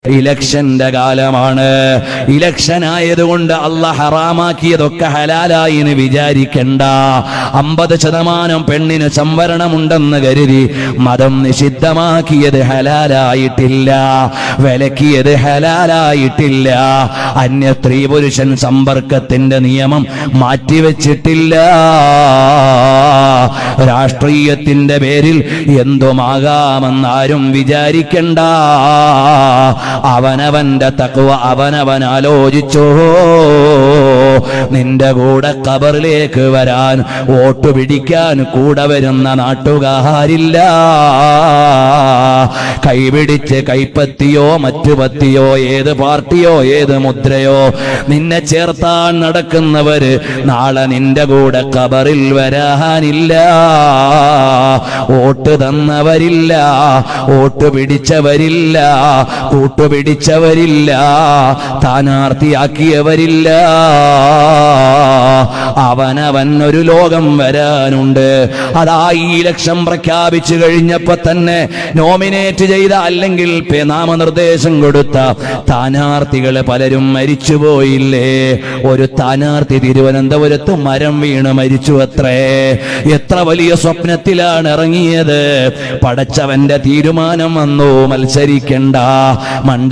ഇലക്ഷന്റെ കാലമാണ്. ഇലക്ഷൻ ആയതുകൊണ്ട് അള്ളാഹ് ഹറാമാക്കിയതൊക്കെ ഹലാലായി എന്ന് വിചാരിക്കണ്ട. 50% പെണ്ണിന് സംവരണമുണ്ടെന്ന് കരുതി മതം നിഷിദ്ധമാക്കിയത് ഹലാലായിട്ടില്ല, വിലക്കിയത് ഹലാലായിട്ടില്ല. അന്യ സ്ത്രീ പുരുഷൻ സമ്പർക്കത്തിന്റെ നിയമം മാറ്റിവെച്ചിട്ടില്ല. രാഷ്ട്രീയത്തിന്റെ പേരിൽ എന്തുമാകാമെന്നാരും വിചാരിക്കണ്ട. അവനവന്റെ തഖ്വ അവനവൻ ആലോചിച്ചോ. നിന്റെ കൂടെ ഖബറിലേക്ക് വരാൻ, വോട്ട് പിടിക്കാൻ കൂടെ വരുന്ന നാട്ടുകാരില്ല. കൈപിടിച്ച് കൈപ്പത്തിയോ മറ്റു പത്തിയോ ഏത് പാർട്ടിയോ ഏത് മുദ്രയോ നിന്നെ ചേർത്താൻ നടക്കുന്നവര് നാളെ നിന്റെ കൂടെ ഖബറിൽ വരാനില്ല. വോട്ട് തന്നവരില്ല, വോട്ട് പിടിച്ചവരില്ല, കൂട്ടുപിടിച്ചവരില്ല, സ്ഥാനാർത്ഥിയാക്കിയവരില്ല. അവനവൻ ഒരു ലോകം വരാനുണ്ട്. അതാ ഈ ഇലക്ഷൻ പ്രഖ്യാപിച്ചു കഴിഞ്ഞപ്പോ തന്നെ നോമിനേറ്റ് ചെയ്ത അല്ലെങ്കിൽ നാമനിർദ്ദേശം കൊടുത്ത സ്ഥാനാർത്ഥികൾ പലരും മരിച്ചുപോയില്ലേ? ഒരു സ്ഥാനാർത്ഥി തിരുവനന്തപുരത്ത് മരം വീണ് മരിച്ചു അത്രേ. എത്ര വലിയ സ്വപ്നത്തിലാണ് ഇറങ്ങിയത്. പടച്ചവന്റെ തീരുമാനം വന്നു, മത്സരിക്കണ്ട.